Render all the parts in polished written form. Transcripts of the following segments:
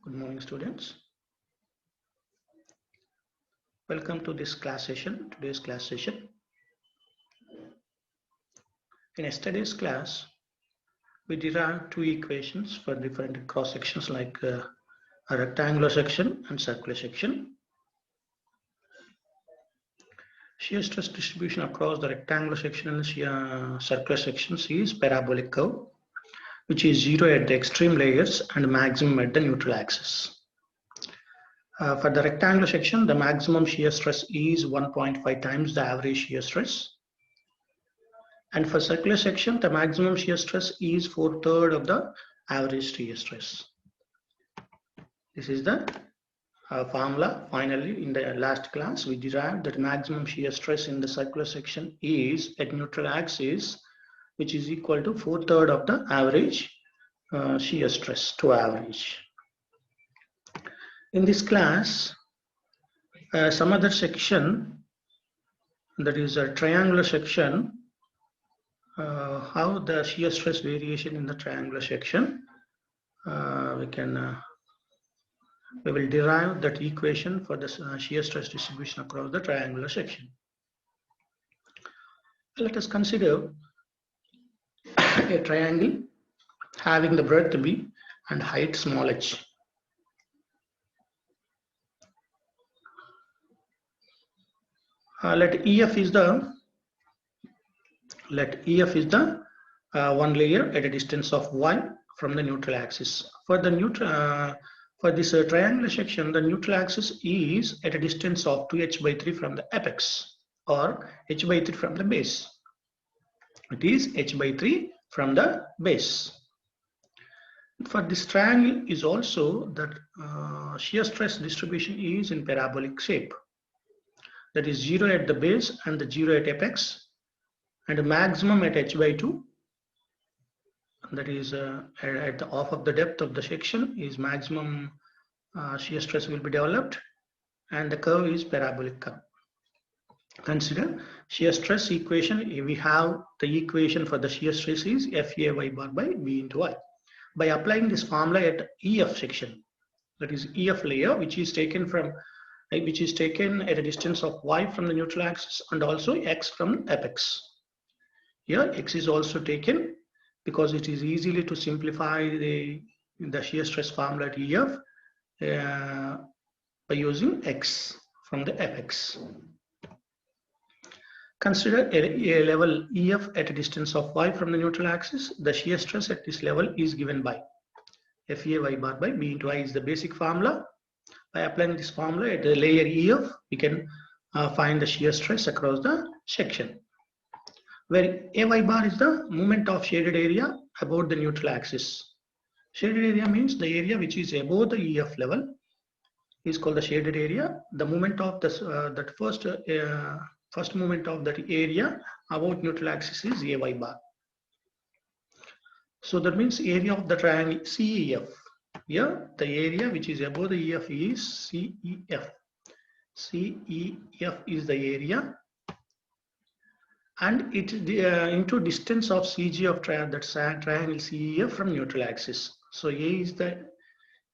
Good morning, students. Welcome to this class session, today's class session. In yesterday's class, we derived two equations for different cross sections like a rectangular section and circular section. Shear stress distribution across the rectangular section and the circular sections is parabolic curve, which is zero at the extreme layers and maximum at the neutral axis. For the rectangular section, the maximum shear stress is 1.5 times the average shear stress. And for circular section, the maximum shear stress is 4/3 of the average shear stress. This is the formula. Finally, in the last class, we derived that maximum shear stress in the circular section is at neutral axis, which is equal to 4/3 of the average shear stress to average. In this class, some other section, that is a triangular section, how the shear stress variation in the triangular section, we will derive that equation for the shear stress distribution across the triangular section. Let us consider a triangle having the breadth b and height small h. Let EF is the one layer at a distance of y from the neutral axis. For the for this triangular section, the neutral axis is at a distance of 2h/3 from the apex, or h/3 from the base. It is h/3 from the base. For this triangle is also that shear stress distribution is in parabolic shape. That is 0 at the base and the 0 at apex, and a maximum at h/2. That is at the half of the depth of the section is maximum shear stress will be developed, and the curve is parabolic curve. Consider shear stress equation. We have the equation for the shear stress is FA y bar by B into y. By applying this formula at EF section, that is EF layer, which is taken at a distance of y from the neutral axis and also x from apex. Here x is also taken because it is easily to simplify the shear stress formula at EF by using x from the apex. Consider a level EF at a distance of y from the neutral axis. The shear stress at this level is given by FA y bar by B into I is the basic formula. By applying this formula at the layer EF, we can find the shear stress across the section, where AY bar is the moment of shaded area about the neutral axis. Shaded area means the area which is above the EF level is called the shaded area. The moment of this, that first moment of that area about neutral axis is AY bar. So that means area of the triangle CEF. Here, the area which is above the EF is CEF. CEF is the area, and it into distance of CG of triangle CEF from neutral axis. So A is the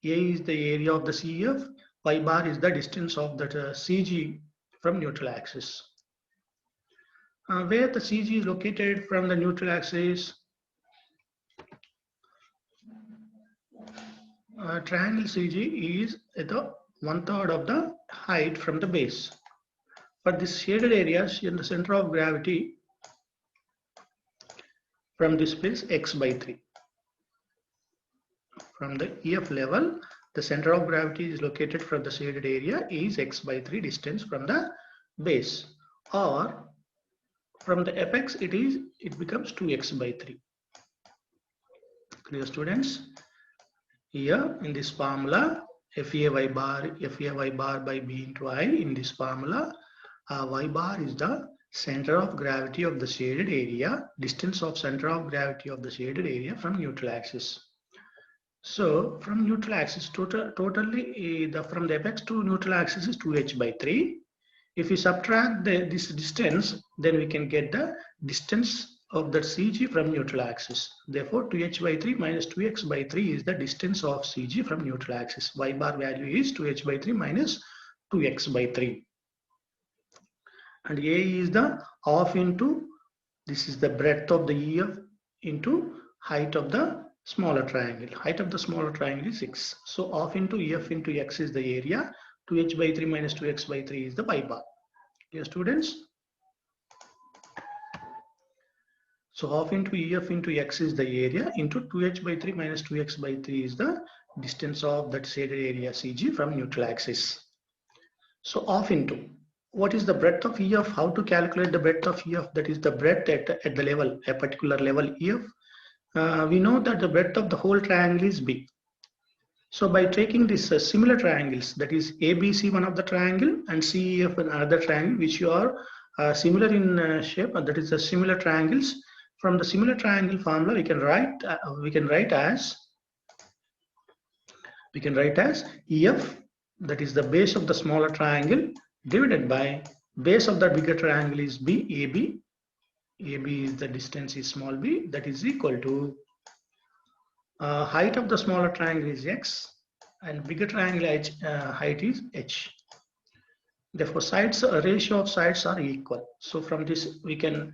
area of the CEF. Y bar is the distance of that CG from neutral axis. Where the CG is located from the neutral axis, triangle CG is at the 1/3 of the height from the base. For this shaded areas in the center of gravity from this place x/3. From the EF level, the center of gravity is located from the shaded area is x/3 distance from the base, or from the apex it becomes 2x/3. Clear, students? Here in this formula, FA y bar by B into I, in this formula, y bar is the center of gravity of the shaded area, distance of center of gravity of the shaded area from neutral axis. So from neutral axis, totally from the apex to neutral axis is 2h/3. If we subtract this distance, then we can get the distance of that CG from neutral axis. Therefore, 2h by 3 minus 2x by 3 is the distance of CG from neutral axis. Y bar value is 2h by 3 minus 2x by 3. And A is the half into, this is the breadth of the EF into height of the smaller triangle. Height of the smaller triangle is 6. So half into EF into x is the area. 2h by 3 minus 2x by 3 is the y bar. Dear students? So half into EF into x is the area into 2h by 3 minus 2x by 3 is the distance of that shaded area CG from neutral axis. So half into, what is the breadth of EF? How to calculate the breadth of EF? That is the breadth at the level, a particular level EF. We know that the breadth of the whole triangle is B. So by taking these similar triangles, that is ABC one of the triangle and CEF another triangle which you are similar in shape, and that is the similar triangles. From the similar triangle formula, we can write as EF, that is the base of the smaller triangle, divided by base of the bigger triangle is B, AB. AB is the distance is small b, that is equal to height of the smaller triangle is x and bigger triangle h, height is h. Therefore, ratio of sides are equal. So from this we can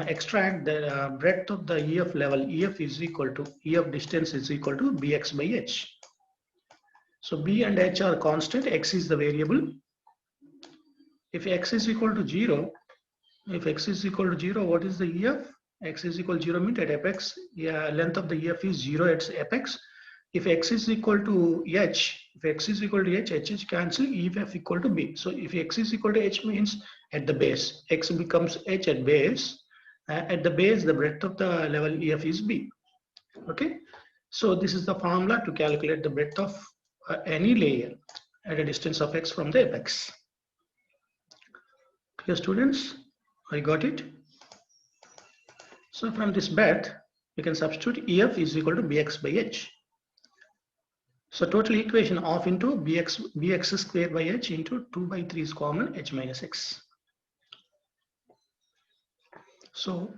extract the breadth of the EF level. EF is equal to, EF distance is equal to bx by h. So b and h are constant, x is the variable. If x is equal to 0, what is the EF? X is equal to 0 means at apex, length of the EF is 0 at apex. If x is equal to h, h cancel, EF equal to b. So if x is equal to h means at the base, x becomes h at base. At the base, the breadth of the level EF is b. Okay, so this is the formula to calculate the breadth of any layer at a distance of x from the apex. Clear, students? I got it. So from this breadth, we can substitute EF is equal to bx by h. So total equation of into bx square by h into 2 by 3 is common, h minus x. So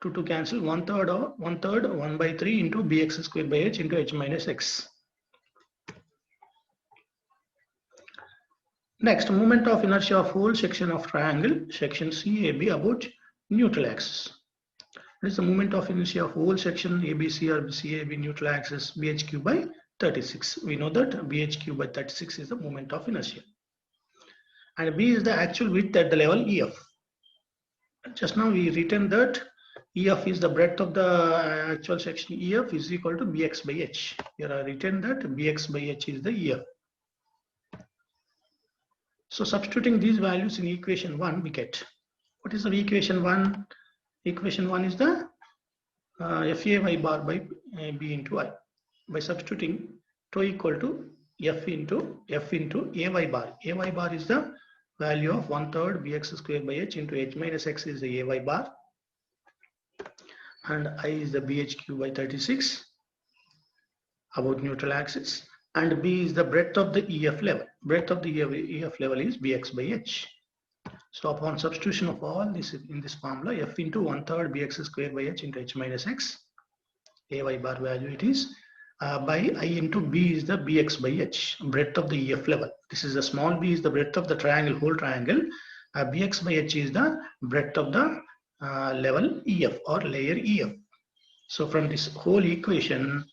2 cancel, 1 by 3 into bx square by h into h minus x. Next, moment of inertia of whole section of triangle, section CAB about neutral axis. What is the moment of inertia of whole section ABC or CAB neutral axis? BHQ by 36. We know that BHQ by 36 is the moment of inertia. And B is the actual width at the level EF. Just now we written that EF is the breadth of the actual section EF is equal to BX by H. Here I written that BX by H is the EF. So substituting these values in equation 1, we get, what is the equation 1? Equation 1 is the FAY bar by B into I. By substituting tau equal to F into AY bar. AY bar is the value of 1/3 Bx square by H into H minus X is the AY bar. And I is the BHQ by 36 about neutral axis. And B is the breadth of the EF level. Breadth of the EF level is Bx by H. So upon substitution of all this in this formula, F into 1/3 Bx square by H into H minus X, AY bar value it is, by I into B is the Bx by H, breadth of the EF level. This is the small b is the breadth of the triangle, whole triangle. Bx by H is the breadth of the level EF or layer EF. So from this whole equation,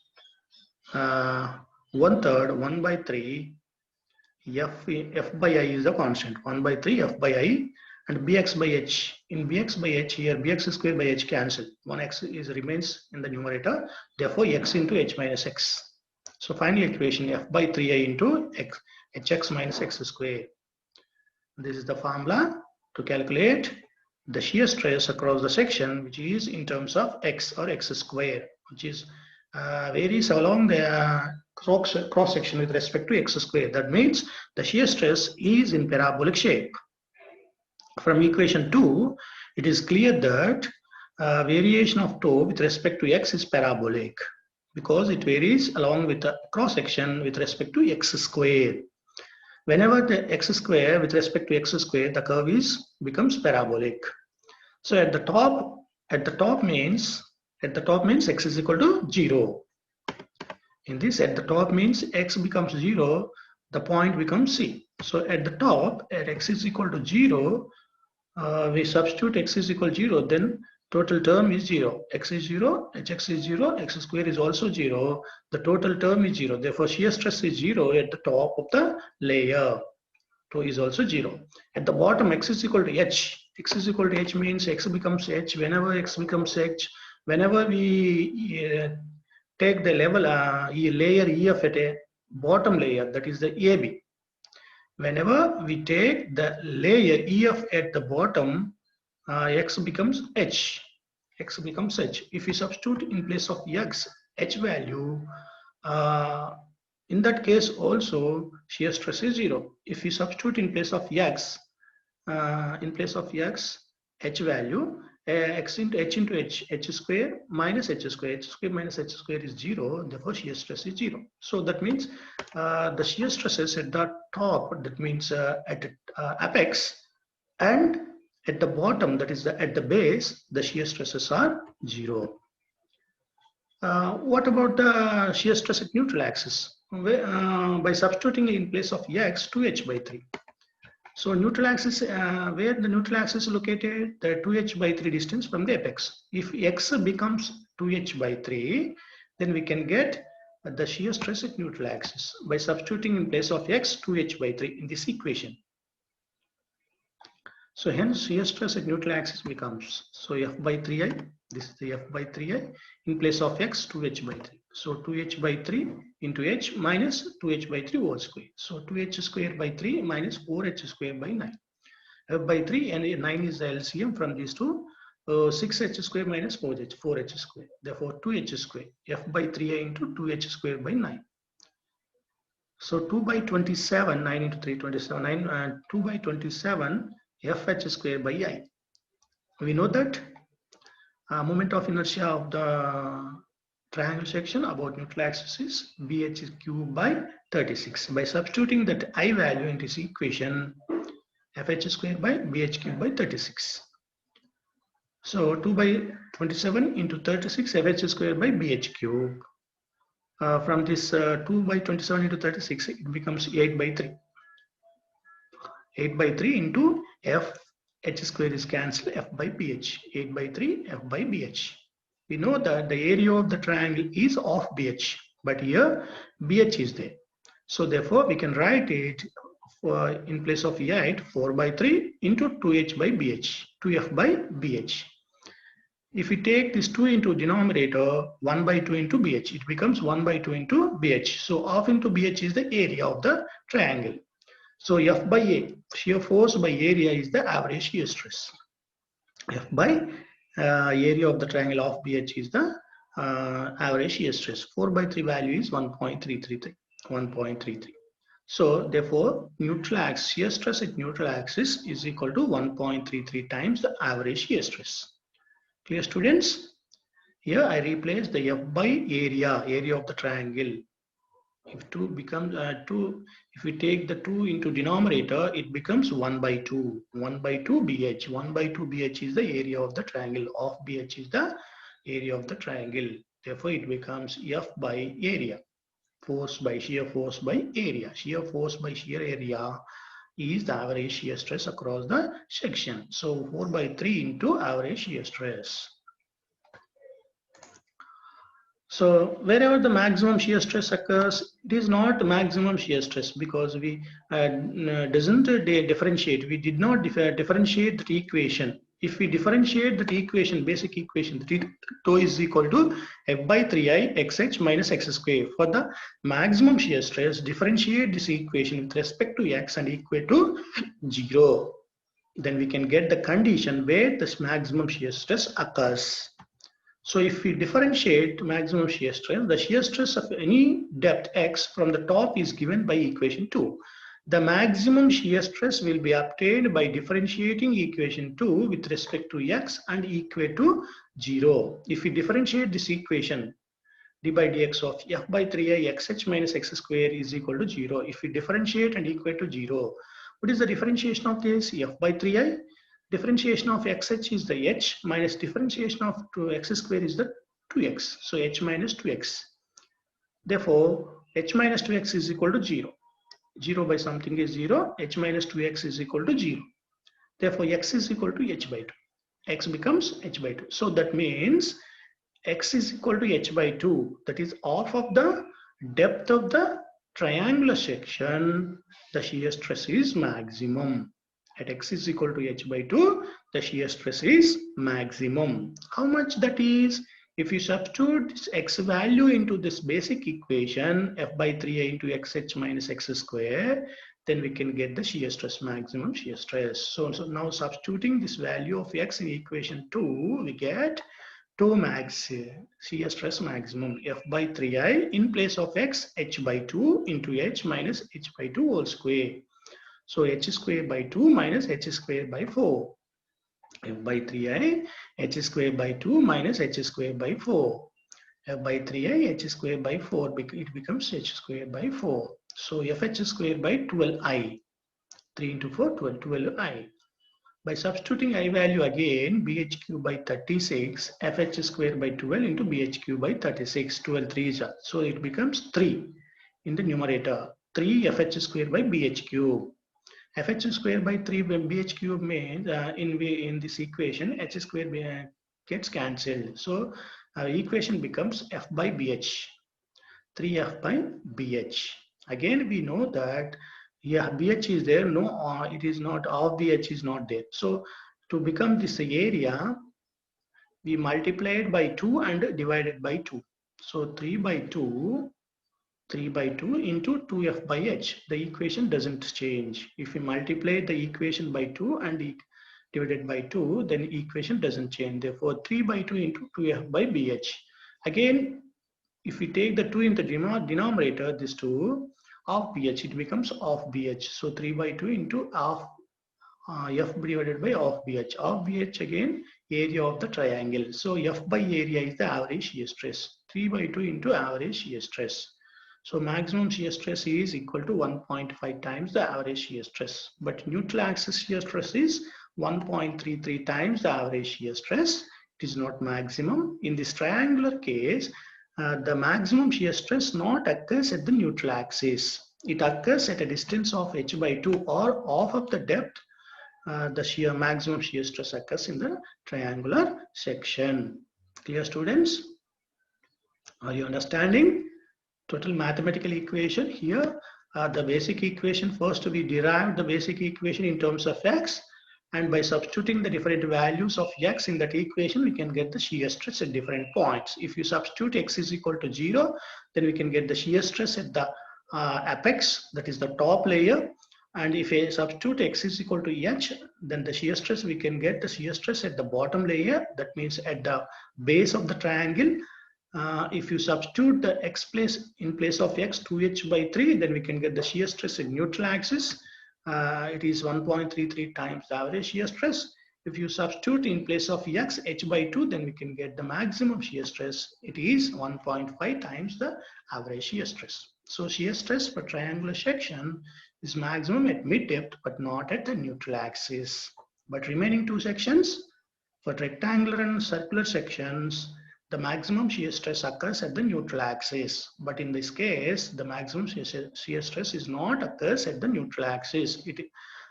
1/3, 1 by 3, F by I is the constant, 1 by 3 F by I, and Bx by H. In Bx by H here, Bx square by H cancel. 1x remains in the numerator, therefore x into H minus X. So final equation F by 3I into X, Hx minus X square. This is the formula to calculate the shear stress across the section, which is in terms of X or X square, which is varies along the cross section with respect to X square. That means the shear stress is in parabolic shape. From equation 2, it is clear that variation of tau with respect to X is parabolic because it varies along with the cross section with respect to X square. Whenever the X square with respect to X square, the curve becomes parabolic. So at the top at the top means x is equal to 0. In this, at the top means x becomes 0, the point becomes C. So at the top, at x is equal to 0, we substitute x is equal to 0, then total term is 0. X is 0, hx is 0, x square is also 0. The total term is 0. Therefore, shear stress is 0 at the top of the layer. 2 is also 0. At the bottom, x is equal to h. X is equal to h means x becomes h. Whenever x becomes h, whenever we take the level layer EF at a bottom layer, that is the AB. Whenever we take the layer EF at the bottom, x becomes h. X becomes h. If we substitute in place of x, h value, in that case also shear stress is 0. If we substitute in place of x, h value, x into h, h square minus h square minus h square is 0. Therefore, shear stress is 0. So that means the shear stresses at the top, that means at the apex, and at the bottom, that is at the base, the shear stresses are 0. What about the shear stress at neutral axis? By substituting in place of x, 2h by 3. So neutral axis, where the neutral axis is located, the 2h by 3 distance from the apex. If x becomes 2h by 3, then we can get the shear stress at neutral axis by substituting in place of x, 2h by 3 in this equation. So hence shear stress at neutral axis becomes, so f by 3i, this is the f by 3i, in place of x, 2h by 3. So 2h by 3 into h minus 2h by 3 whole square. So 2h square by 3 minus 4h square by 9. F by 3 and 9 is the LCM from these two. 6h square minus 4h square. Therefore 2h square. F by 3i into 2h square by 9. So 2 by 27, 9 into 3, 27, 9, and 2 by 27, fh square by I. We know that moment of inertia of the triangle section about neutral axis is bh cube by 36. By substituting that I value in this equation, fh square by bh cube by 36. So 2 by 27 into 36, fh square by bh cube. From this 2 by 27 into 36, it becomes 8 by 3. 8 by 3 into f, h square is cancelled, f by bh. 8 by 3, f by bh. We know that the area of the triangle is of BH, but here BH is there. So therefore, we can write it in place of 8, 4 by 3 into 2h by BH, 2f by BH. If we take this 2 into denominator, 1 by 2 into BH, it becomes 1 by 2 into BH. So half into BH is the area of the triangle. So F by A, shear force by area, is the average shear stress. F by area of the triangle of BH is the average shear stress. 4 by 3 value is 1.33. So therefore, neutral axis shear stress at neutral axis is equal to 1.33 times the average shear stress. Clear, students? Here I replace the F by area of the triangle. If 2 becomes 2, if we take the 2 into denominator, it becomes 1 by 2. 1 by 2 BH. 1 by 2 BH is the area of the triangle. Of BH is the area of the triangle. Therefore, it becomes F by area. Force by shear force by area. Shear force by shear area is the average shear stress across the section. So 4 by 3 into average shear stress. So wherever the maximum shear stress occurs, it is not maximum shear stress because we doesn't differentiate. We did not differentiate the equation. If we differentiate the equation, basic equation, the tau is equal to f by 3i xh minus x square. For the maximum shear stress, differentiate this equation with respect to x and equal to 0. Then we can get the condition where this maximum shear stress occurs. So if we differentiate maximum shear stress, the shear stress of any depth x from the top is given by equation 2. The maximum shear stress will be obtained by differentiating equation 2 with respect to x and equal to 0. If we differentiate this equation, d by dx of f by 3i xh minus x square is equal to 0. If we differentiate and equal to 0, what is the differentiation of this? F by 3i Differentiation of xh is the h minus differentiation of 2x square is the 2x. So h minus 2x. Therefore, h minus 2x is equal to 0. 0 by something is 0. H minus 2x is equal to 0. Therefore, x is equal to h by 2. X becomes h by 2. So that means x is equal to h by 2. That is half of the depth of the triangular section. The shear stress is maximum. At x is equal to h by 2, the shear stress is maximum. How much that is? If you substitute this x value into this basic equation, f by 3a into xh minus x square, then we can get the shear stress, maximum shear stress. So now substituting this value of x in equation 2, we get 2 max shear stress maximum, f by 3i in place of x, h by 2 into h minus h by 2 whole square. So h square by 2 minus h square by 4. F by 3i, h square by 2 minus h square by 4. F by 3i, h square by 4, it becomes h square by 4. So fh square by 12i. 3 into 4, 12, 12i. By substituting I value again, bhq by 36, fh square by 12 into bhq by 36, 12 3 so it becomes 3 in the numerator, 3 fh square by bhq. fh square by 3 when bh cube means in this equation h square gets cancelled. So equation becomes f by bh, 3f by bh. Again we know that yeah, bh is there, no it is not, of bh is not there. So to become this area, we multiplied by 2 and divided by 2. So 3 by 2 into 2f by h. The equation doesn't change. If we multiply the equation by 2 and divided by 2, then equation doesn't change. Therefore, 3 by 2 into 2f by bh. Again, if we take the 2 in the denominator, this 2 of bh, it becomes of bh. So 3 by 2 into of f divided by of bh. Of bh again, area of the triangle. So f by area is the average shear stress. 3 by 2 into average shear stress. So maximum shear stress is equal to 1.5 times the average shear stress. But neutral axis shear stress is 1.33 times the average shear stress. It is not maximum. In this triangular case, the maximum shear stress not occurs at the neutral axis. It occurs at a distance of h by 2 or half of the depth. The maximum shear stress occurs in the triangular section. Clear, students? Are you understanding? Total mathematical equation here, the basic equation. First we derived the basic equation in terms of x, and by substituting the different values of x in that equation, we can get the shear stress at different points. If you substitute x is equal to 0, then we can get the shear stress at the apex, that is the top layer. And if I substitute x is equal to h, then the shear stress, we can get the shear stress at the bottom layer, that means at the base of the triangle. If you substitute the x in place of x, 2h by 3, then we can get the shear stress in neutral axis. It is 1.33 times the average shear stress. If you substitute in place of x, h by 2, then we can get the maximum shear stress. It is 1.5 times the average shear stress. So shear stress for triangular section is maximum at mid depth, but not at the neutral axis. But remaining two sections, for rectangular and circular sections, the maximum shear stress occurs at the neutral axis. But in this case, the maximum shear stress is not occurs at the neutral axis. It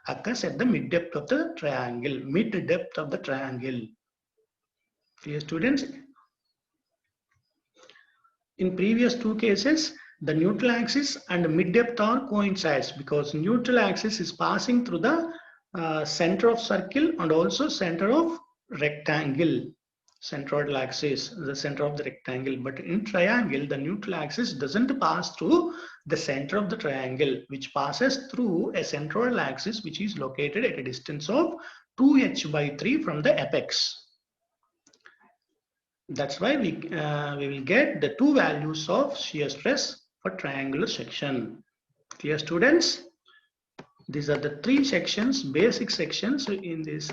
occurs at the mid depth of the triangle. Mid depth of the triangle. Clear, students? In previous two cases, the neutral axis and the mid depth are coincides, because neutral axis is passing through the center of circle and also center of rectangle. Centroidal axis, the center of the rectangle. But in triangle, the neutral axis doesn't pass through the center of the triangle, which passes through a centroidal axis which is located at a distance of 2h by 3 from the apex. That's why we will get the two values of shear stress for triangular section. Clear, students? These are the three sections, basic sections. In this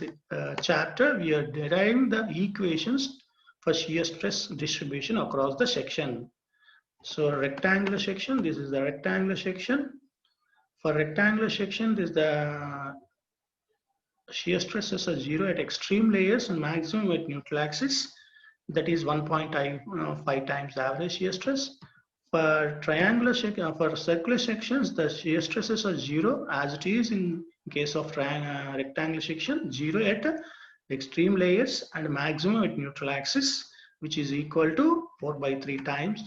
chapter, we are deriving the equations for shear stress distribution across the section. So rectangular section, this is the rectangular section. For rectangular section, this is the shear stresses are 0 at extreme layers and maximum at neutral axis. That is 1.5 times the average shear stress. For for circular sections, the shear stresses are 0 as it is in case of rectangular section, 0 at extreme layers and maximum at neutral axis, which is equal to 4 by 3 times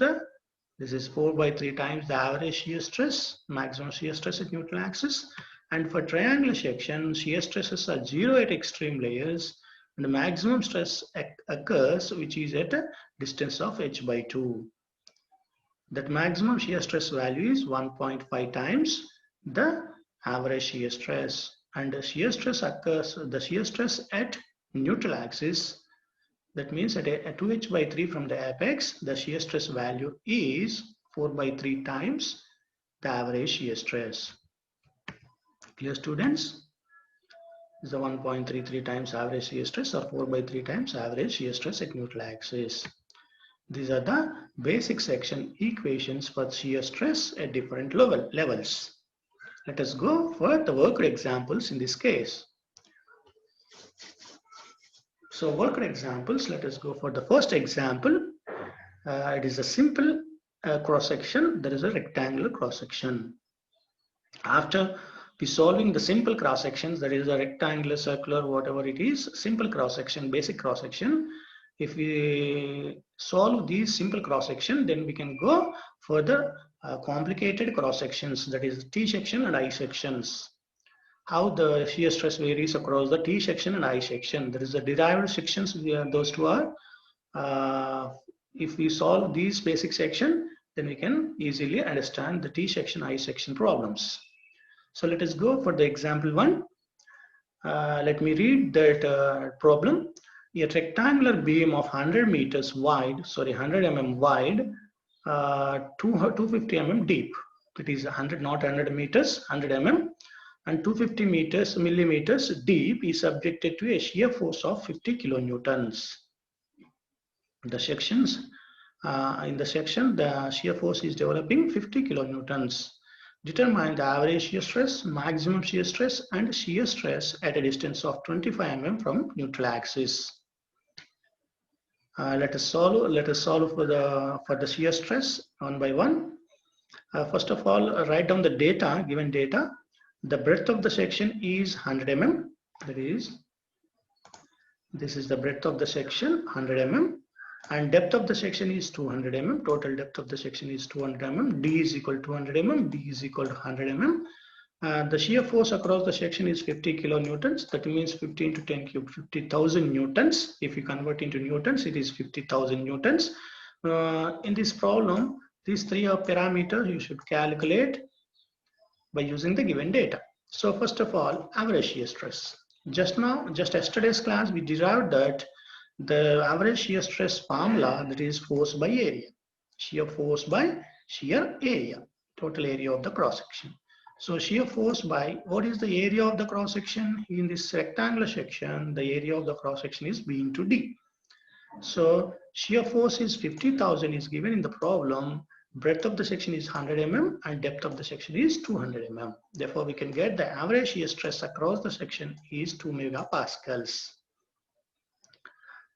this is 4 by 3 times the average shear stress, maximum shear stress at neutral axis. And for triangular section, shear stresses are 0 at extreme layers and the maximum stress occurs which is at a distance of h by 2. That maximum shear stress value is 1.5 times the average shear stress, and the shear stress at neutral axis, that means at 2h by 3 from the apex, the shear stress value is 4 by 3 times the average shear stress. Clear, students? Is the 1.33 times average shear stress or 4 by 3 times average shear stress at neutral axis. These are the basic section equations for shear stress at different levels. Let us go for the worked examples in this case. So worked examples, let us go for the first example. It is a simple cross section. There is a rectangular cross section. After solving the simple cross sections, that is a rectangular, circular, whatever it is, simple cross section, basic cross section. If we solve these simple cross section, then we can go further complicated cross sections, that is T section and I sections. How the shear stress varies across the T section and I section. There is a derived sections, those two are. If we solve these basic section, then we can easily understand the T section, I section problems. So let us go for the example 1. Let me read that problem. A rectangular beam of 100 meters wide, 100 mm wide, 250 mm deep. It is 100, not 100 meters, 100 mm, and 250 millimeters deep is subjected to a shear force of 50 kilonewtons. The sections in the section, the shear force is developing 50 kilonewtons. Determine the average shear stress, maximum shear stress, and shear stress at a distance of 25 mm from neutral axis. Let us solve for the shear stress one by one. First of all, write down the data, given data. The breadth of the section is 100 mm. That is, this is the breadth of the section, 100 mm. And depth of the section is 200 mm. Total depth of the section is 200 mm. D is equal to 200 mm. D is equal to 100 mm. The shear force across the section is 50 kilonewtons. That means 50 into 10 cube, 50,000 newtons. If you convert into newtons, it is 50,000 newtons. In this problem, these three are parameters you should calculate by using the given data. So first of all, average shear stress. Just yesterday's class, we derived that the average shear stress formula, that is force by area. Shear force by shear area, total area of the cross section. So shear force by, what is the area of the cross section? In this rectangular section, the area of the cross section is B into D. So shear force is 50,000 is given in the problem. Breadth of the section is 100 mm and depth of the section is 200 mm. Therefore, we can get the average shear stress across the section is 2 megapascals.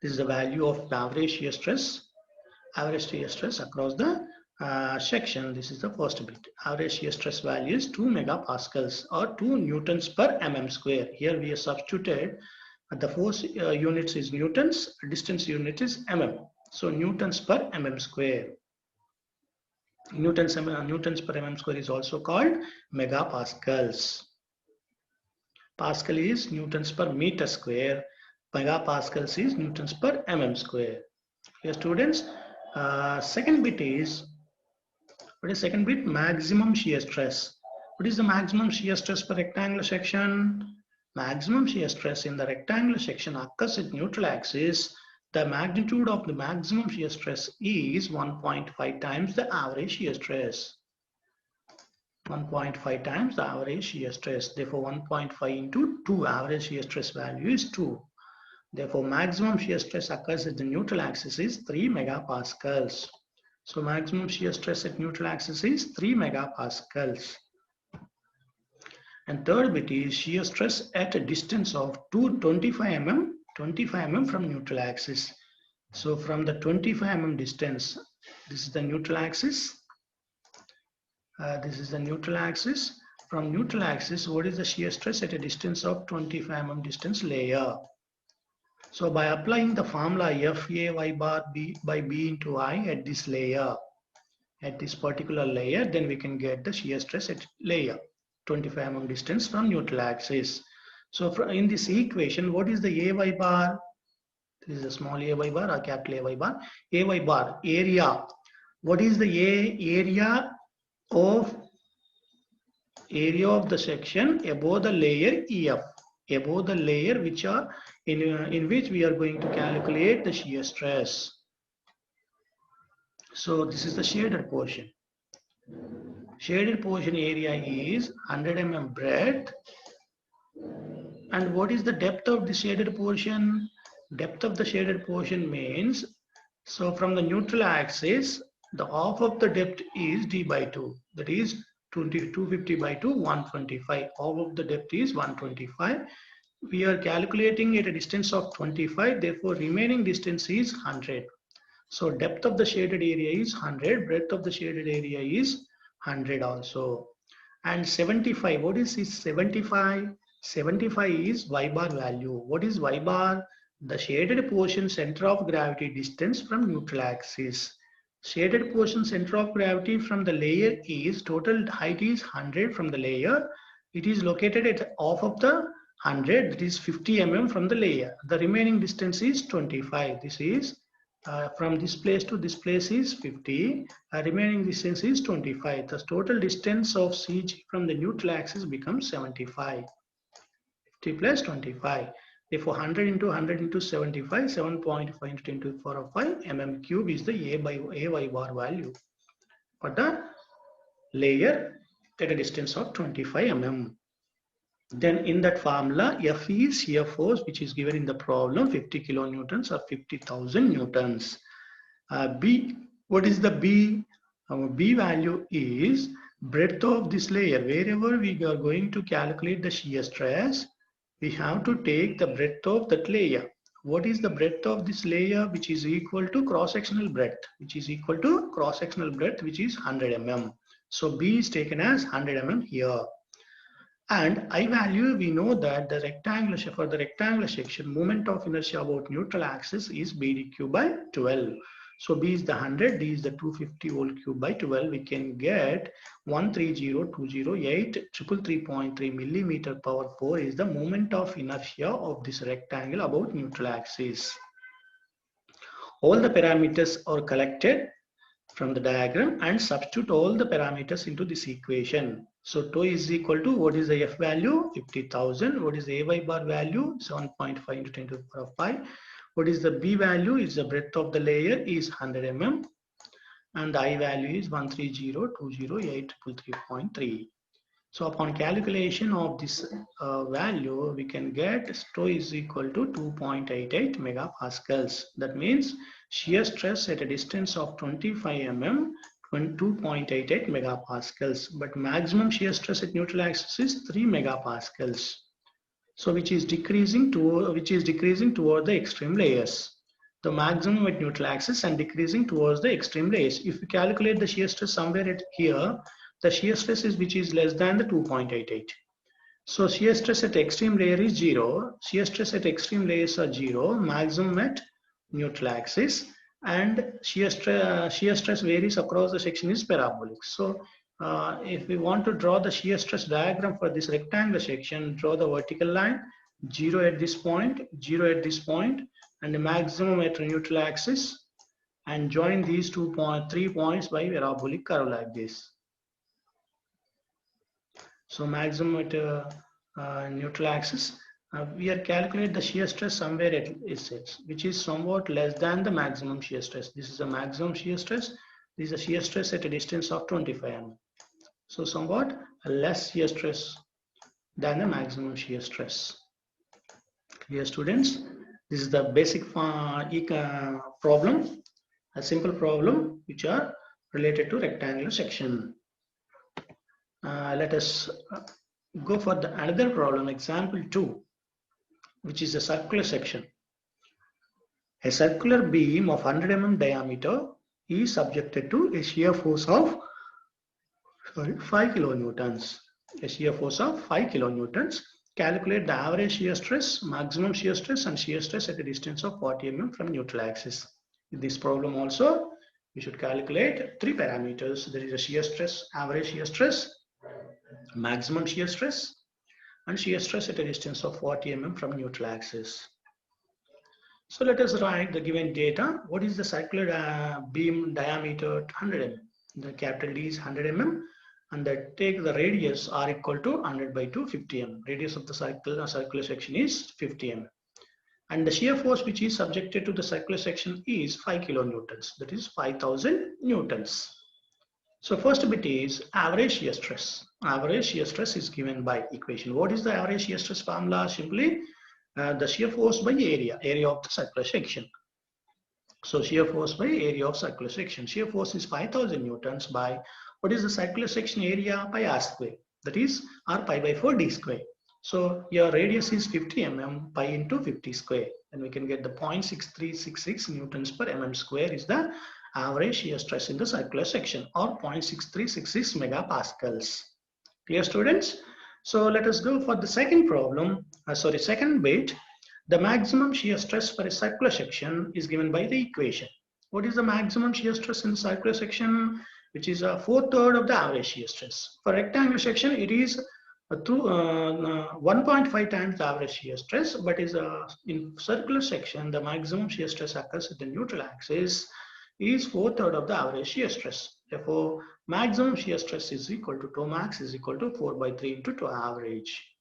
This is the value of the average shear stress across the section. This is the first bit. Average shear stress value is 2 megapascals or 2 newtons per mm square. Here we have substituted the force units is newtons, distance unit is mm. So newtons per mm square. Newtons per mm square is also called megapascals. Pascal is newtons per meter square. Megapascals is newtons per mm square. Here students, second bit is, what is second bit? Maximum shear stress. What is the maximum shear stress per rectangular section? Maximum shear stress in the rectangular section occurs at neutral axis. The magnitude of the maximum shear stress is 1.5 times the average shear stress. 1.5 times the average shear stress. Therefore, 1.5 into 2, average shear stress value is 2. Therefore, maximum shear stress occurs at the neutral axis is 3 megapascals. So, maximum shear stress at neutral axis is 3 megapascals. And third bit is shear stress at a distance of 25 mm from neutral axis. So from the 25 mm distance, this is the neutral axis. This is the neutral axis. From neutral axis, what is the shear stress at a distance of 25 mm distance layer? So by applying the formula FA y bar B by B into I at this layer, at this particular layer, then we can get the shear stress at layer 25 mm distance from neutral axis. So in this equation, what is the AY bar? This is a small AY bar or capital AY bar. AY bar, area. What is the area of the section above the layer EF? Above the layer which are in which we are going to calculate the shear stress. So this is the shaded portion. Shaded portion area is 100 mm breadth. And what is the depth of the shaded portion? Depth of the shaded portion means, so from the neutral axis, the half of the depth is d by 2. That is 250 by 2, 125. Half of the depth is 125. We are calculating at a distance of 25. Therefore, remaining distance is 100. So depth of the shaded area is 100. Breadth of the shaded area is 100 also. And 75, what is this 75? 75 is y bar value. What is y bar? The shaded portion center of gravity distance from neutral axis. Shaded portion center of gravity from the layer is, total height is 100 from the layer. It is located at half of the 100, that is 50 mm from the layer. The remaining distance is 25. This is from this place to this place is 50, remaining distance is 25. The total distance of CG from the neutral axis becomes 75. 50 plus 25. Therefore, 100 into 100 into 75, 7.5 into 10 to the power of 5 mm cube is the AY bar value for the layer at a distance of 25 mm. Then in that formula, F is shear force, which is given in the problem, 50 kilonewtons or 50,000 newtons. B, what is the B? Our B value is breadth of this layer. Wherever we are going to calculate the shear stress, we have to take the breadth of that layer. What is the breadth of this layer? Which is equal to cross-sectional breadth, which is equal to cross-sectional breadth, which is 100 mm. So B is taken as 100 mm here. And I value, we know that the rectangular, for the rectangular section, moment of inertia about neutral axis is BDQ by 12. So B is the 100, D is the 250 whole cube by 12. We can get 130,208,333.3 millimeter power 4 is the moment of inertia of this rectangle about neutral axis. All the parameters are collected from the diagram and substitute all the parameters into this equation. So tau is equal to, what is the F value? 50,000. What is the AY bar value? 7.5 into 10 to the power of 5. What is the B value? Is the breadth of the layer is 100 mm. And the I value is 130,208,333.3. So upon calculation of this value, we can get tau is equal to 2.88 megapascals. That means shear stress at a distance of 25 mm, 2.88 megapascals. But maximum shear stress at neutral axis is 3 megapascals. So which is decreasing toward the extreme layers. The maximum at neutral axis and decreasing towards the extreme layers. If we calculate the shear stress somewhere at here, the shear stress is which is less than the 2.88. So shear stress at extreme layer is 0. Shear stress at extreme layers are 0. Maximum at neutral axis, and shear stress varies across the section is parabolic. So if we want to draw the shear stress diagram for this rectangular section, draw the vertical line, 0 at this point, 0 at this point, and the maximum at neutral axis, and join these 3 points by parabolic curve like this. So maximum at neutral axis, we are calculate the shear stress somewhere at S, which is somewhat less than the maximum shear stress. This is the maximum shear stress. This is a shear stress at a distance of 25 mm. So somewhat less shear stress than the maximum shear stress. Clear, students? This is the basic problem, a simple problem which are related to rectangular section. Let us go for the another problem, example 2, which is a circular section. A circular beam of 100 mm diameter is subjected to a shear force of 5 kilonewtons. A shear force of 5 kilonewtons. Calculate the average shear stress, maximum shear stress, and shear stress at a distance of 40 mm from neutral axis. In this problem also, we should calculate 3 parameters. There is a shear stress, average shear stress, maximum shear stress, and shear stress at a distance of 40 mm from neutral axis. So let us write the given data. What is the circular beam diameter? 100 mm. The capital D is 100 mm, and that take the radius R equal to 100 by 2, 50 mm. Radius of the circular section is 50 mm. And the shear force which is subjected to the circular section is 5 kilonewtons. That is 5,000 newtons. So first bit is average shear stress. Average shear stress is given by equation. What is the average shear stress formula? Simply the shear force by area of the circular section. So shear force by area of circular section. Shear force is 5,000 newtons by what is the circular section area by r square. That is r pi by 4 d square. So your radius is 50 mm, pi into 50 square. And we can get the 0.6366 newtons per mm square is the average shear stress in the circular section, or 0.6366 megapascals. Clear, students? So let us go for the second problem, second bit. The maximum shear stress for a circular section is given by the equation. What is the maximum shear stress in the circular section? Which is a 4/3 of the average shear stress. For rectangular section, it is 1.5 times the average shear stress, but is in circular section, the maximum shear stress occurs at the neutral axis is 4/3 of the average shear stress. Therefore, maximum shear stress is equal to tau max is equal to 4 by 3 into tau average.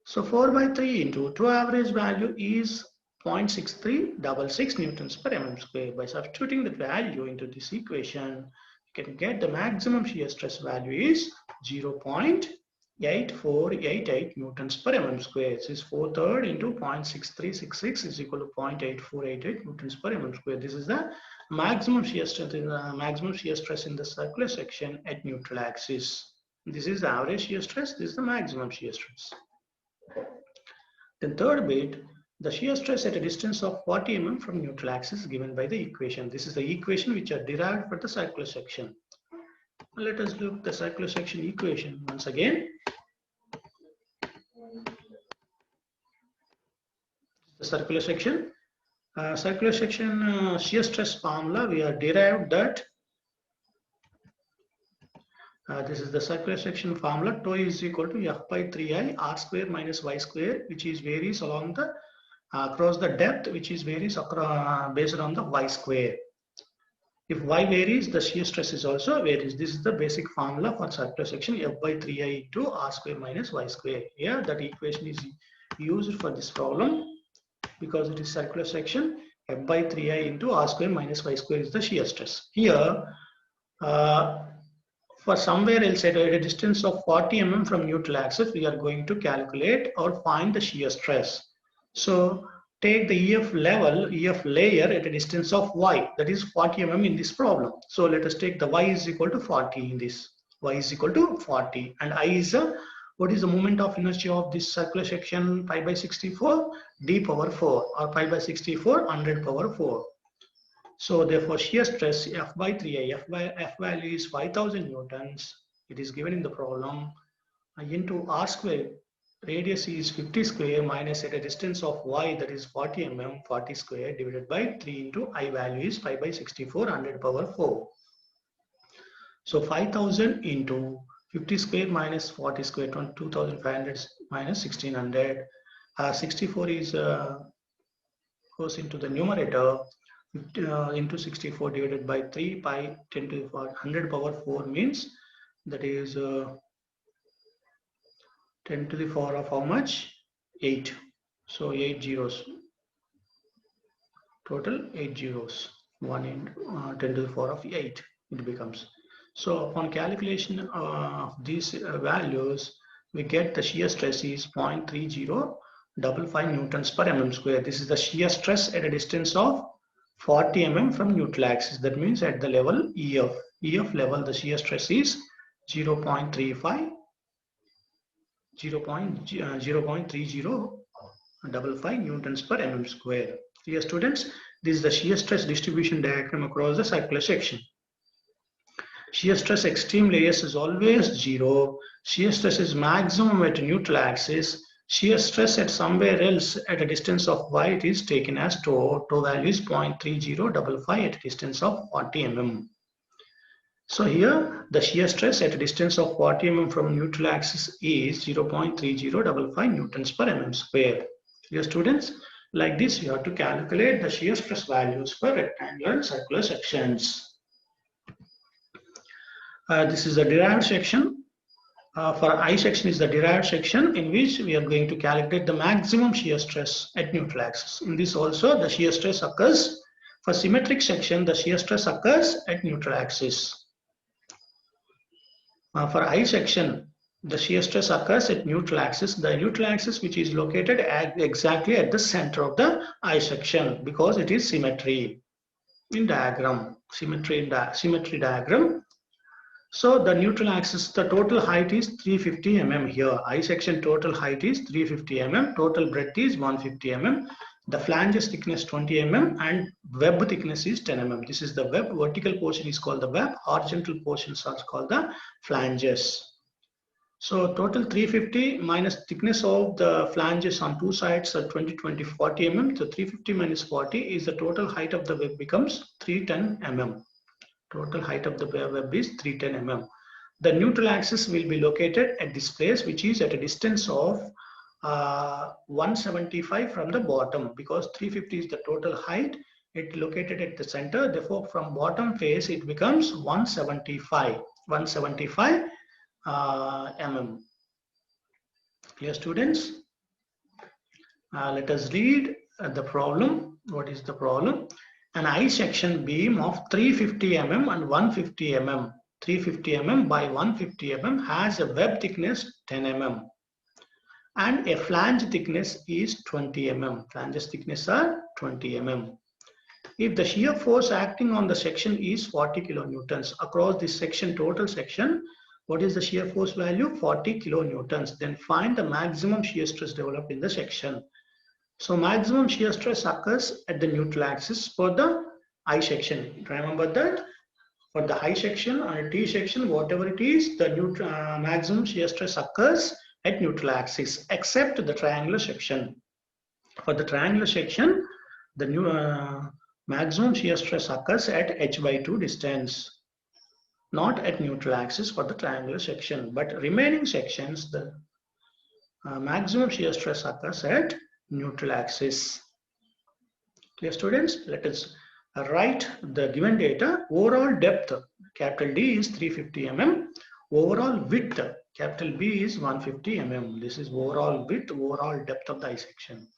So 4 by 3 into tau average value is 0.6366 newtons per mm square. By substituting the value into this equation, you can get the maximum shear stress value is 0.8488 newtons per mm square. This is 4/3 into 0.6366 is equal to 0.8488 newtons per mm square. This is the maximum shear stress in the circular section at neutral axis. This is the average shear stress. This is the maximum shear stress. Then third bit, the shear stress at a distance of 40 mm from neutral axis given by the equation. This is the equation which are derived for the circular section. Let us look at the circular section equation once again. The circular section. Shear stress formula, we are derived that this is the circular section formula. Tau is equal to f by 3i r square minus y square, which is varies along the across the depth, which is varies based on the y square. If y varies, the shear stress is also varies. This is the basic formula for circular section, f by 3i into r square minus y square. Here that equation is used for this problem because it is circular section. F by 3i into r square minus y square is the shear stress. Here for somewhere else at a distance of 40 mm from neutral axis, we are going to calculate or find the shear stress. So take the EF layer at a distance of y, that is 40 mm in this problem. So let us take the y is equal to 40 in this. Y is equal to 40, and I is what is the moment of inertia of this circular section? Pi by 64 d power 4, or pi by 64 100 power 4. So therefore shear stress F by 3i, F value is 5,000 newtons. It is given in the problem into r square. Radius is 50 square minus at a distance of y, that is 40 mm, 40 square divided by 3 into I value is pi by 64 100 power 4. So 5,000 into 50 square minus 40 square, 2,500 minus 1,600. 64 is goes into the numerator. Into 64 divided by 3 pi 10 to the power 100 power 4 means that is 10 to the power of how much? 8. So 8 zeros. Total 8 zeros. 1 into 10 to the power of 8 it becomes. So upon calculation of these values, we get the shear stress is 0.3055 newtons per mm square. This is the shear stress at a distance of 40 mm from neutral axis. That means at the level EF level, the shear stress is 0.35 0.3055 newtons per mm square. Dear students, this is the shear stress distribution diagram across the circular section. Shear stress extreme layers is always 0. Shear stress is maximum at neutral axis. Shear stress at somewhere else at a distance of y it is taken as tau. Tau value is 0.3055 at a distance of 40 mm. So here the shear stress at a distance of 40 mm from neutral axis is 0.3055 newtons per mm square. Dear students, like this you have to calculate the shear stress values for rectangular and circular sections. This is the derived section. For I section is the derived section in which we are going to calculate the maximum shear stress at neutral axis. In this also the shear stress occurs. For symmetric section the shear stress occurs at neutral axis. For I section the shear stress occurs at neutral axis. The neutral axis which is located exactly at the center of the I section because it is symmetry in diagram. Symmetry diagram. So the neutral axis, the total height is 350 mm here. I section total height is 350 mm. Total breadth is 150 mm. The flanges thickness 20 mm and web thickness is 10 mm. This is the web. Vertical portion is called the web. Horizontal portions are called the flanges. So total 350 minus thickness of the flanges on two sides are 20, 40 mm. So 350 minus 40 is the total height of the web becomes 310 mm. Total height of the web is 310 mm. The neutral axis will be located at this place which is at a distance of 175 from the bottom because 350 is the total height. It located at the center. Therefore, from bottom face it becomes 175 mm. Clear, students? Let us read the problem. What is the problem? An I section beam of 350 mm and 150 mm, 350 mm by 150 mm has a web thickness 10 mm and a flange thickness is 20 mm. Flanges thickness are 20 mm. If the shear force acting on the section is 40 kilonewtons across this section, total section, what is the shear force value? 40 kilonewtons. Then find the maximum shear stress developed in the section. So maximum shear stress occurs at the neutral axis for the I section. Remember that for the I section and T section, whatever it is, the maximum shear stress occurs at neutral axis except the triangular section. For the triangular section, the maximum shear stress occurs at h/2 distance, not at neutral axis for the triangular section. But remaining sections, the maximum shear stress occurs at neutral axis. Clear, students? Let us write the given data. Overall depth, capital D is 350 mm. Overall width, capital B is 150 mm. This is overall width, overall depth of the I section.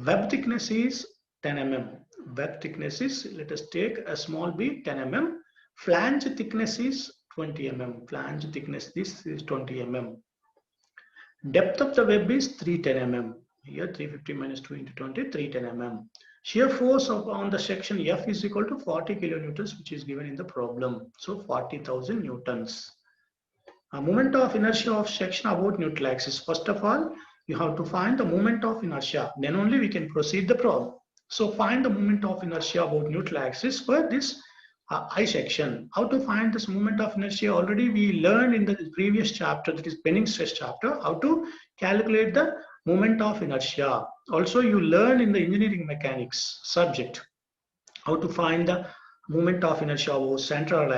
Web thickness is 10 mm. Web thickness is, let us take a small b, 10 mm. Flange thickness is 20 mm. Flange thickness, this is 20 mm. Depth of the web is 310 mm. Here 350 minus 2 into 20, 310 mm. Shear force on the section F is equal to 40 kilonewtons, which is given in the problem. So 40,000 newtons. A moment of inertia of section about neutral axis. First of all, you have to find the moment of inertia. Then only we can proceed the problem. So find the moment of inertia about neutral axis for this I section. How to find this moment of inertia? Already we learned in the previous chapter, that is bending stress chapter, how to calculate the moment of inertia. Also you learn in the engineering mechanics subject how to find the moment of inertia over centroidal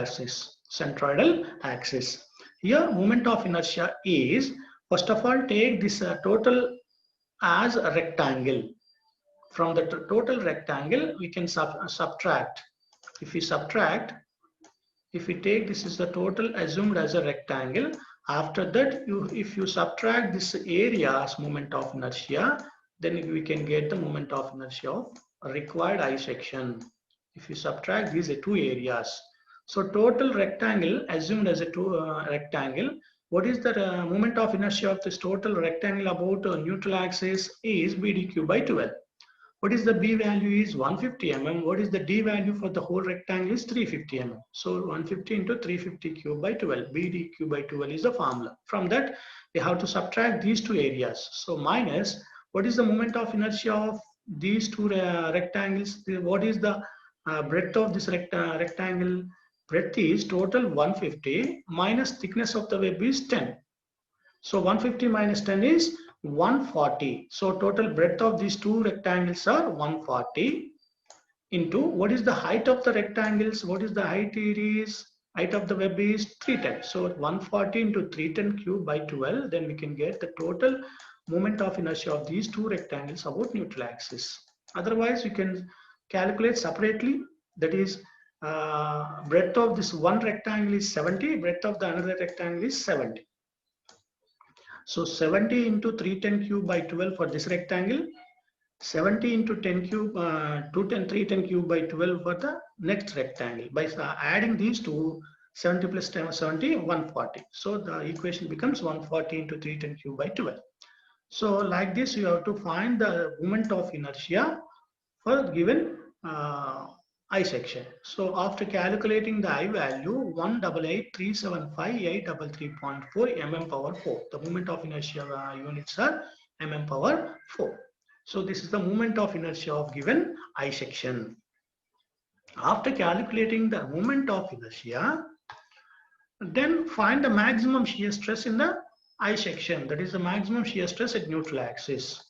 axis. Here moment of inertia is, first of all, take this total as a rectangle. From the total rectangle we can subtract. If we subtract, if we take this is the total assumed as a rectangle, after that if you subtract this area's moment of inertia, then we can get the moment of inertia of required I section. If you subtract these two areas, so total rectangle assumed as a rectangle, what is the moment of inertia of this total rectangle about neutral axis is BDQ by 12. What is the B value is 150 mm. What is the D value for the whole rectangle is 350 mm. So 150 into 350 cube by 12. BD cube by 12 is the formula. From that, we have to subtract these two areas. So minus, what is the moment of inertia of these two rectangles? What is the breadth of this rectangle? Breadth is total 150 minus thickness of the web is 10. So 150 minus 10 is 140. So total breadth of these two rectangles are 140 into what is the height of the rectangles? What is the height it is? Height of the web is 310. So 140 into 310 cube by 12. Then we can get the total moment of inertia of these two rectangles about neutral axis. Otherwise, we can calculate separately. That is, breadth of this one rectangle is 70. Breadth of the another rectangle is 70. So 70 into 310 cube by 12 for this rectangle, 70 into 10 cube, 310 cube by 12 for the next rectangle. By adding these two, 70 plus 10, 70, 140. So the equation becomes 140 into 310 cube by 12. So like this, you have to find the moment of inertia for given I section. So after calculating the I value 188,375,833.4 mm power 4. The moment of inertia units are mm power 4. So this is the moment of inertia of given I section. After calculating the moment of inertia, then find the maximum shear stress in the I section. That is the maximum shear stress at neutral axis.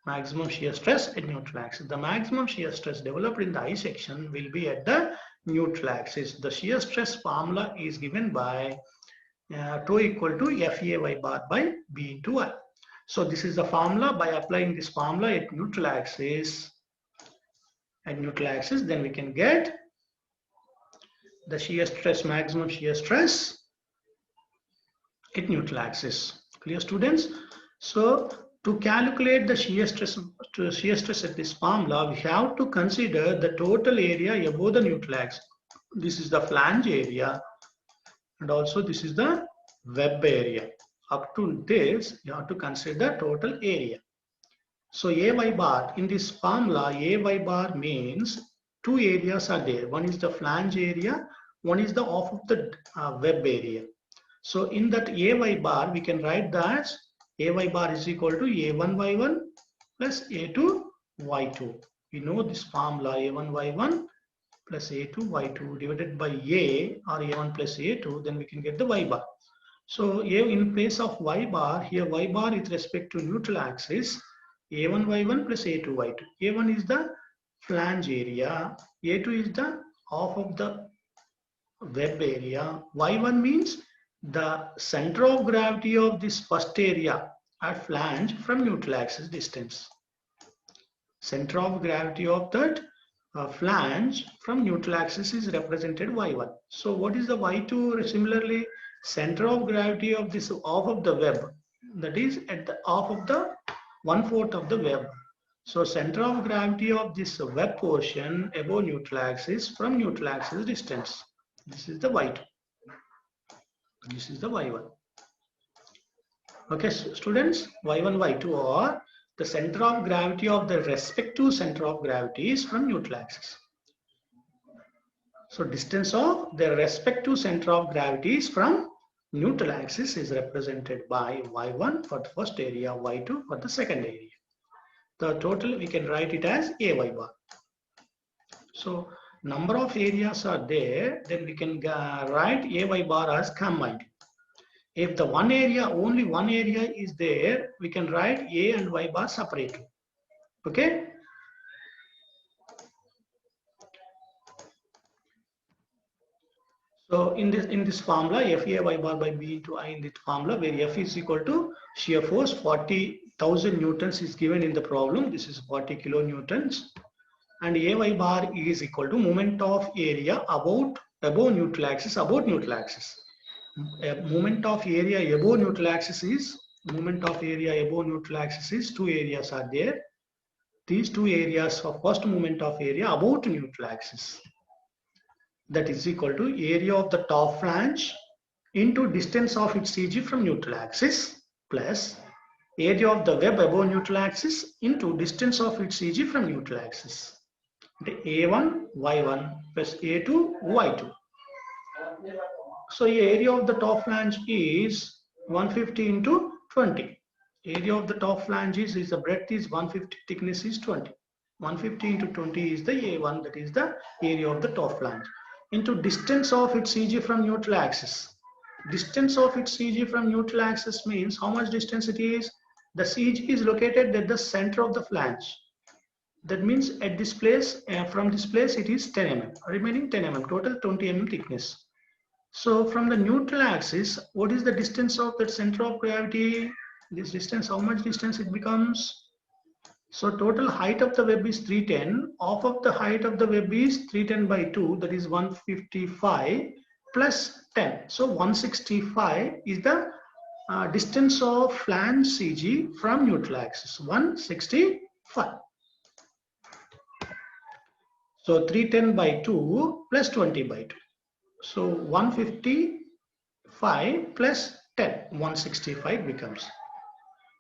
Maximum shear stress at neutral axis. The maximum shear stress developed in the I section will be at the neutral axis. The shear stress formula is given by tau equal to FA bar by B into I. So this is the formula. By applying this formula at neutral axis, then we can get the shear stress, maximum shear stress at neutral axis. Clear, students? So to calculate the shear stress at this formula, we have to consider the total area above the neutral axis. This is the flange area, and also this is the web area. Up to this, you have to consider the total area. So AY bar, in this formula, AY bar means two areas are there. One is the flange area, one is the off of the web area. So in that AY bar, we can write that AY bar is equal to A1Y1 plus A2Y2. We know this formula A1Y1 plus A2Y2 divided by A or A1 plus A2, then we can get the Y bar. So in place of Y bar, here Y bar with respect to neutral axis, A1Y1 plus A2Y2. A1 is the flange area, A2 is the off of the web area, Y1 means the center of gravity of this first area at flange from neutral axis distance. Center of gravity of that flange from neutral axis is represented Y1. So what is the Y2? Similarly, center of gravity of this off of the web, that is at the off of the 1/4 of the web. So center of gravity of this web portion above neutral axis from neutral axis distance. This is the Y2. This is the Y1. Okay, students, Y1, Y2 are the center of gravity of the respective center of gravities from neutral axis. So distance of the respective center of gravities from neutral axis is represented by Y1 for the first area, Y2 for the second area. The total we can write it as AY bar. So number of areas are there, then we can write AY bar as combined. If the one area, only one area is there, we can write A and Y bar separately. Okay? So in this formula, FA Y bar by B into I in this formula, where F is equal to shear force 40,000 newtons is given in the problem. This is 40 kilonewtons. And AY bar is equal to moment of area above neutral axis, about neutral axis. Moment of area above neutral axis is two areas are there. These two areas of first moment of area about neutral axis, that is equal to area of the top flange into distance of its CG from neutral axis plus area of the web above neutral axis into distance of its EG from neutral axis. A1 Y1 plus A2 Y2. So area of the top flange is 150 into 20. Area of the top flange is the breadth is 150, thickness is 20. 150 into 20 is the A1, that is the area of the top flange, into distance of its CG from neutral axis. Distance of its CG from neutral axis means how much distance it is. The CG is located at the center of the flange. That means at this place, from this place it is 10 mm, remaining 10 mm, total 20 mm thickness. So from the neutral axis, what is the distance of that center of gravity? This distance, how much distance it becomes? So total height of the web is 310. Half of the height of the web is 310 by 2, that is 155 plus 10. So 165 is the distance of flange CG from neutral axis, 165. So 310 by 2 plus 20 by 2. So 155 plus 10, 165 becomes,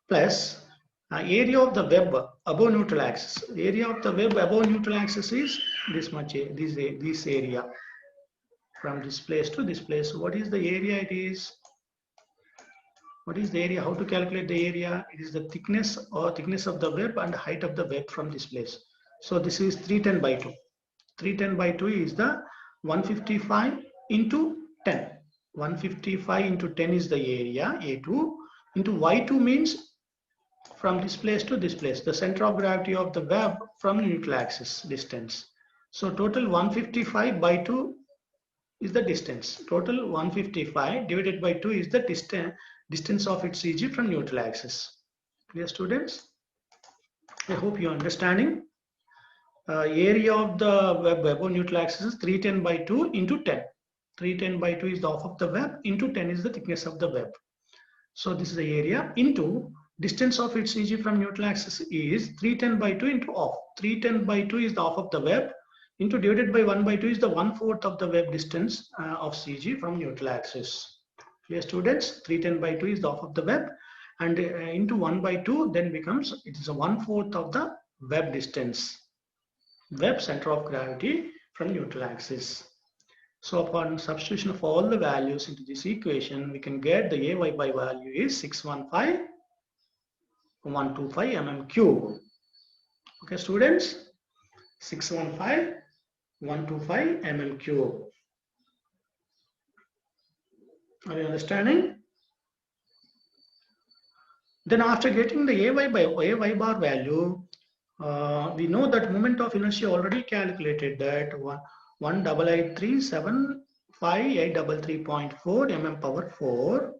plus area of the web above neutral axis. Area of the web above neutral axis is this much, this area from this place to this place. What is the area it is? What is the area? How to calculate the area? It is the thickness or thickness of the web and height of the web from this place. So this is 310 by 2. 310 by 2 is the 155 into 10. 155 into 10 is the area, A2, into Y2 means from this place to this place, the center of gravity of the web from the neutral axis distance. So total 155 by 2 is the distance. Total 155 divided by 2 is the distance of its CG from neutral axis. Clear, students? I hope you are understanding. Area of the web above neutral axis is 310 by 2 into 10. 310 by 2 is the half of the web, into 10 is the thickness of the web. So this is the area, into distance of its CG from neutral axis is 310 by 2 into half. 310 by 2 is the half of the web, into divided by 1 by 2 is the 1/4 of the web distance of CG from neutral axis. Clear, students? 310 by 2 is the half of the web, and into 1 by 2 then becomes, it is a 1/4 of the web distance, web center of gravity from neutral axis. So upon substitution of all the values into this equation, we can get the AY by value is 615.125 mm cube. Okay, students, 615.125 mm cube. Are you understanding? Then after getting the AY bar value, we know that moment of inertia already calculated, that 188375833.4 mm power 4,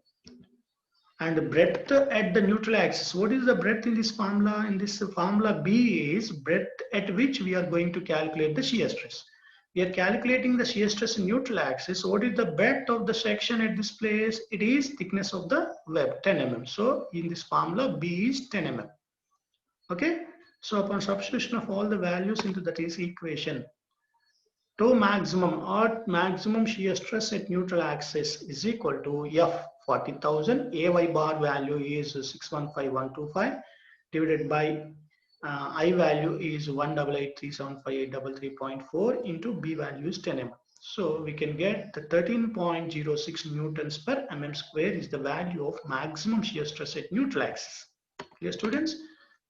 and breadth at the neutral axis. What is the breadth in this formula? In this formula, B is breadth at which we are going to calculate the shear stress. We are calculating the shear stress in neutral axis. What is the breadth of the section at this place? It is thickness of the web, 10 mm. So in this formula, B is 10 mm. Okay. So upon substitution of all the values into that is equation, tau maximum or maximum shear stress at neutral axis is equal to F 40,000. AY bar value is 615.125 divided by I value is 188375833.4 into B value is 10 mm. So we can get the 13.06 newtons per mm square is the value of maximum shear stress at neutral axis. Clear, students?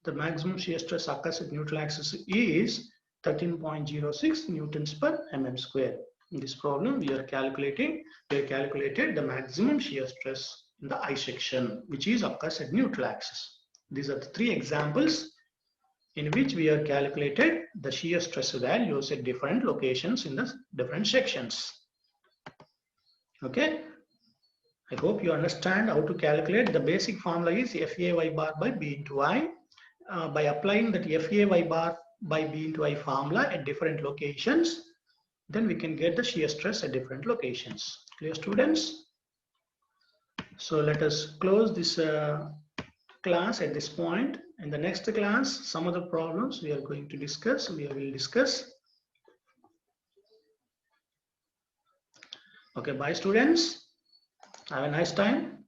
The maximum shear stress occurs at neutral axis is 13.06 newtons per mm square. In this problem, we calculated the maximum shear stress in the I section, which is occurs at neutral axis. These are the 3 examples in which we have calculated the shear stress values at different locations in the different sections. Okay. I hope you understand how to calculate. The basic formula is FAY bar by B into I. By applying that FAY bar by B into I formula at different locations, then we can get the shear stress at different locations. Clear, students? So let us close this class at this point. In the next class, some of the problems we are going to discuss, we will discuss. Okay, bye students. Have a nice time.